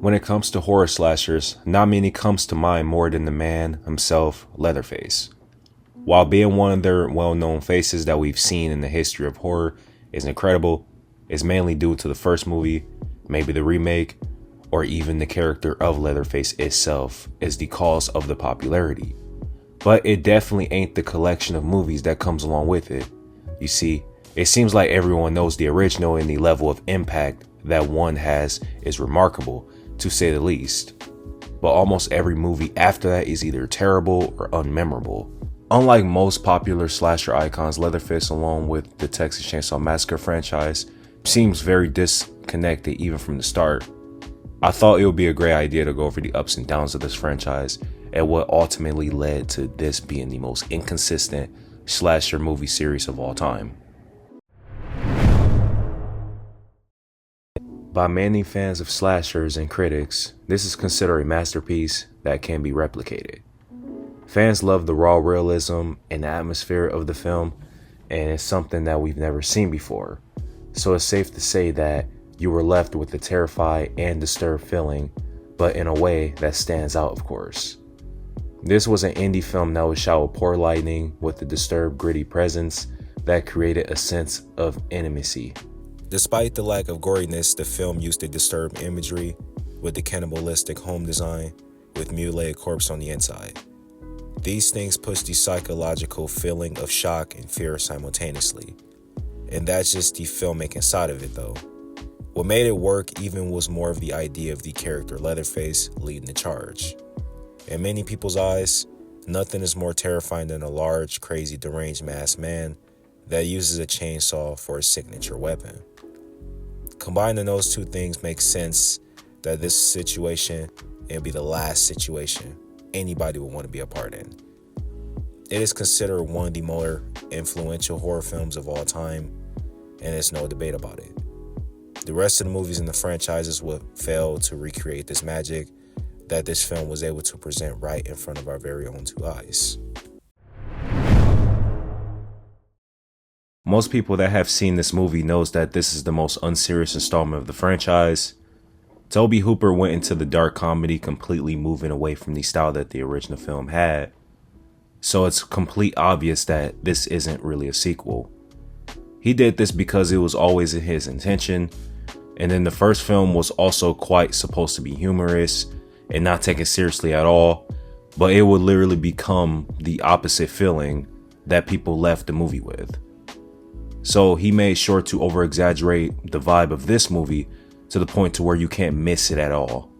When it comes to horror slashers, not many comes to mind more than the man himself, Leatherface. While being one of their well-known faces that we've seen in the history of horror is incredible, it's mainly due to the first movie, maybe the remake, or even the character of Leatherface itself is the cause of the popularity. But it definitely ain't the collection of movies that comes along with it. You see, it seems like everyone knows the original, and the level of impact that one has is remarkable, to say the least. But almost every movie after that is either terrible or unmemorable. Unlike most popular slasher icons, Leatherface, along with the Texas Chainsaw Massacre franchise, seems very disconnected even from the start. I thought it would be a great idea to go over the ups and downs of this franchise and what ultimately led to this being the most inconsistent slasher movie series of all time. By many fans of slashers and critics, this is considered a masterpiece that can be replicated. Fans love the raw realism and atmosphere of the film, and it's something that we've never seen before. So it's safe to say that you were left with a terrified and disturbed feeling, but in a way that stands out, of course. This was an indie film that was shot with poor lighting, with a disturbed, gritty presence that created a sense of intimacy. Despite the lack of goriness, the film used a disturbed imagery with the cannibalistic home design with mutilated corpse on the inside. These things push the psychological feeling of shock and fear simultaneously. And that's just the filmmaking side of it though. What made it work even was more of the idea of the character Leatherface leading the charge. In many people's eyes, nothing is more terrifying than a large, crazy, deranged masked man that uses a chainsaw for his signature weapon. Combining those two things makes sense that this situation will be the last situation anybody would want to be a part in. It is considered one of the more influential horror films of all time, and there's no debate about it. The rest of the movies in the franchises would fail to recreate this magic that this film was able to present right in front of our very own two eyes. Most people that have seen this movie knows that this is the most unserious installment of the franchise. Tobe Hooper went into the dark comedy, completely moving away from the style that the original film had. So it's complete obvious that this isn't really a sequel. He did this because it was always in his intention, and then the first film was also quite supposed to be humorous and not taken seriously at all, but it would literally become the opposite feeling that people left the movie with. So he made sure to over-exaggerate the vibe of this movie to the point to where you can't miss it at all.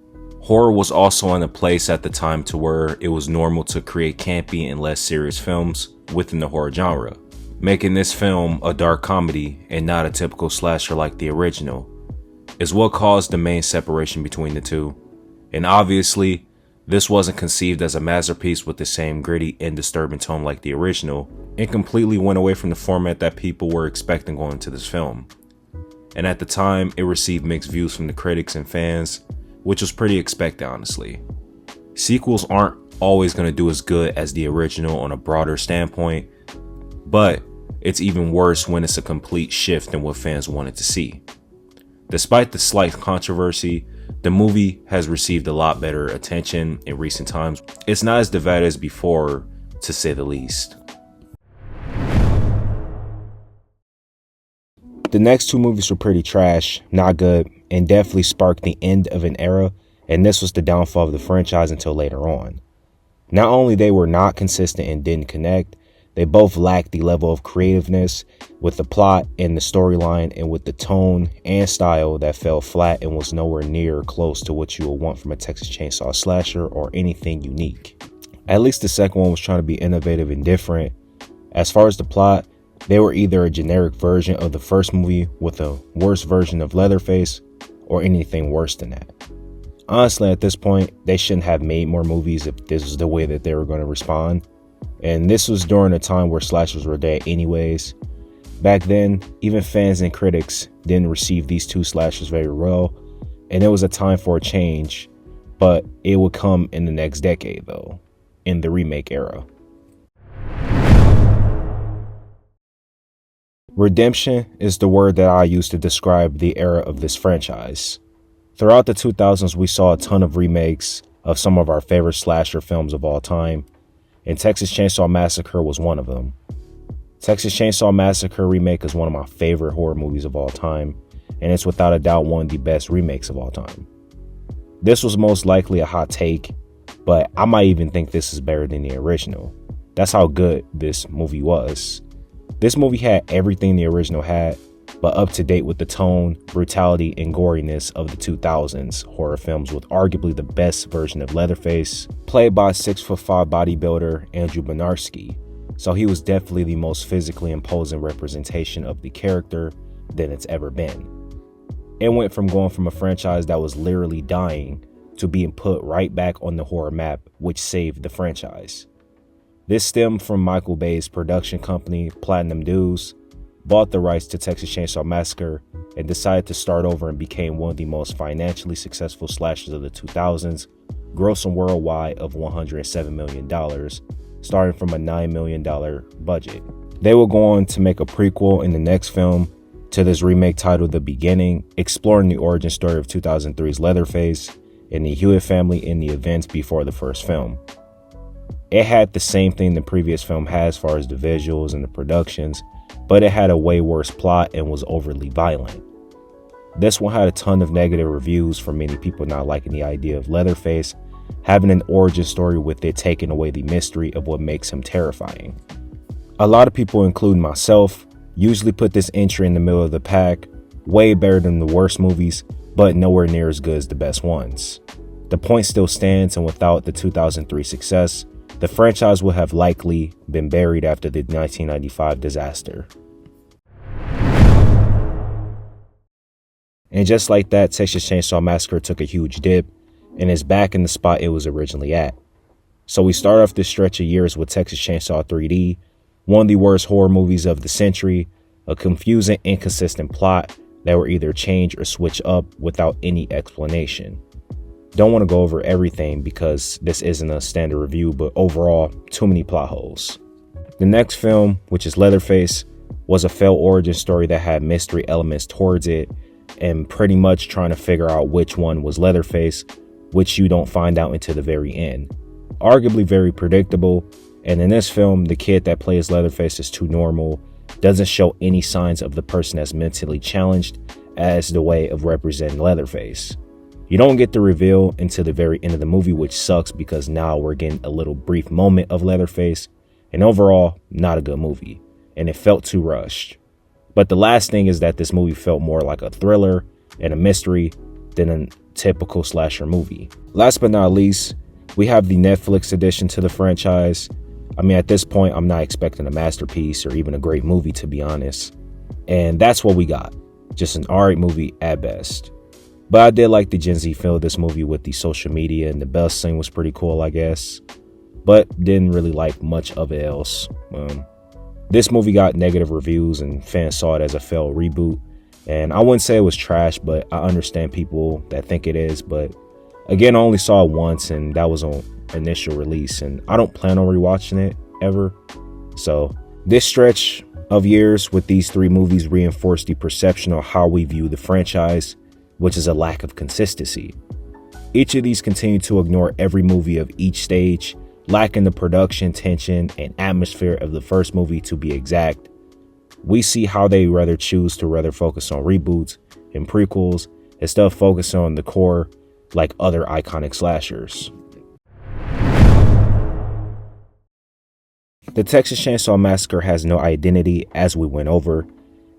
Horror was also in a place at the time to where it was normal to create campy and less serious films within the horror genre, making this film a dark comedy and not a typical slasher like the original is what caused the main separation between the two. And obviously, this wasn't conceived as a masterpiece with the same gritty and disturbing tone like the original, and completely went away from the format that people were expecting going into this film. And at the time, it received mixed views from the critics and fans, which was pretty expected, honestly. Sequels aren't always going to do as good as the original on a broader standpoint, but it's even worse when it's a complete shift in what fans wanted to see. Despite the slight controversy, the movie has received a lot better attention in recent times. It's not as divided as before, to say the least. The next two movies were pretty trash, not good, and definitely sparked the end of an era, and this was the downfall of the franchise until later on. Not only they were not consistent and didn't connect, they both lacked the level of creativeness with the plot and the storyline, and with the tone and style that fell flat and was nowhere near close to what you would want from a Texas Chainsaw slasher or anything unique. At least the second one was trying to be innovative and different. As far as the plot, they were either a generic version of the first movie with a worse version of Leatherface, or anything worse than that. Honestly, at this point, they shouldn't have made more movies if this was the way that they were going to respond. And this was during a time where slashers were dead anyways. Back then, even fans and critics didn't receive these two slashers very well, and it was a time for a change, but it would come in the next decade though, in the remake era. Redemption is the word that I use to describe the era of this franchise. Throughout the 2000s, we saw a ton of remakes of some of our favorite slasher films of all time, and Texas Chainsaw Massacre was one of them. Texas Chainsaw Massacre Remake is one of my favorite horror movies of all time, and it's without a doubt one of the best remakes of all time. This was most likely a hot take, but I might even think this is better than the original. That's how good this movie was. This movie had everything the original had, but up to date with the tone, brutality, and goriness of the 2000s horror films, with arguably the best version of Leatherface, played by 6'5" bodybuilder Andrew Benarski. So he was definitely the most physically imposing representation of the character than it's ever been. It went from going from a franchise that was literally dying to being put right back on the horror map, which saved the franchise. This stemmed from Michael Bay's production company, Platinum Dunes, bought the rights to Texas Chainsaw Massacre and decided to start over and became one of the most financially successful slashers of the 2000s, grossing worldwide of $107 million, starting from a $9 million budget. They will go on to make a prequel in the next film to this remake titled The Beginning, exploring the origin story of 2003's Leatherface and the Hewitt family in the events before the first film. It had the same thing the previous film had as far as the visuals and the productions, but it had a way worse plot and was overly violent. This one had a ton of negative reviews from many people not liking the idea of Leatherface having an origin story, with it taking away the mystery of what makes him terrifying. A lot of people, including myself, usually put this entry in the middle of the pack, way better than the worst movies, but nowhere near as good as the best ones. The point still stands, and without the 2003 success, the franchise would have likely been buried after the 1995 disaster. And just like that, Texas Chainsaw Massacre took a huge dip and is back in the spot it was originally at. So we start off this stretch of years with Texas Chainsaw 3D, one of the worst horror movies of the century, a confusing, inconsistent plot that were either changed or switched up without any explanation. Don't want to go over everything because this isn't a standard review, but overall, too many plot holes. The next film, which is Leatherface, was a failed origin story that had mystery elements towards it and pretty much trying to figure out which one was Leatherface, which you don't find out until the very end. Arguably very predictable, and in this film, the kid that plays Leatherface is too normal, doesn't show any signs of the person that's mentally challenged as the way of representing Leatherface. You don't get the reveal until the very end of the movie, which sucks because now we're getting a little brief moment of Leatherface, and overall, not a good movie, and it felt too rushed. But the last thing is that this movie felt more like a thriller and a mystery than a typical slasher movie. Last but not least, we have the Netflix addition to the franchise. I mean, at this point, I'm not expecting a masterpiece or even a great movie, to be honest. And that's what we got. Just an alright movie at best. But I did like the Gen Z feel of this movie with the social media, and the bell scene was pretty cool, I guess. But didn't really like much of it else. This movie got negative reviews and fans saw it as a failed reboot. And I wouldn't say it was trash, but I understand people that think it is. But again, I only saw it once, and that was on initial release, and I don't plan on rewatching it ever. So this stretch of years with these three movies reinforced the perception of how we view the franchise, which is a lack of consistency. Each of these continue to ignore every movie of each stage, lacking the production, tension, and atmosphere of the first movie, to be exact. We see how they choose to focus on reboots and prequels instead of focusing on the core like other iconic slashers. The Texas Chainsaw Massacre has no identity, as we went over.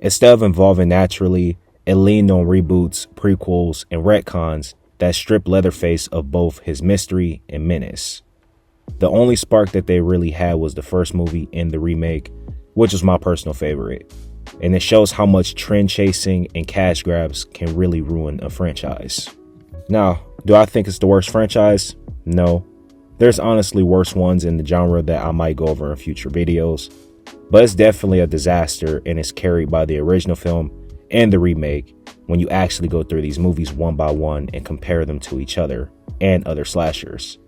Instead of evolving naturally, it leaned on reboots, prequels, and retcons that stripped Leatherface of both his mystery and menace. The only spark that they really had was the first movie and the remake, which was my personal favorite. And it shows how much trend chasing and cash grabs can really ruin a franchise. Now, do I think it's the worst franchise? No. There's honestly worse ones in the genre that I might go over in future videos. But it's definitely a disaster, and it's carried by the original film and the remake when you actually go through these movies one by one and compare them to each other and other slashers.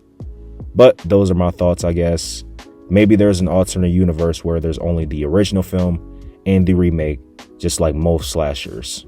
But those are my thoughts, I guess. Maybe there's an alternate universe where there's only the original film and the remake, just like most slashers.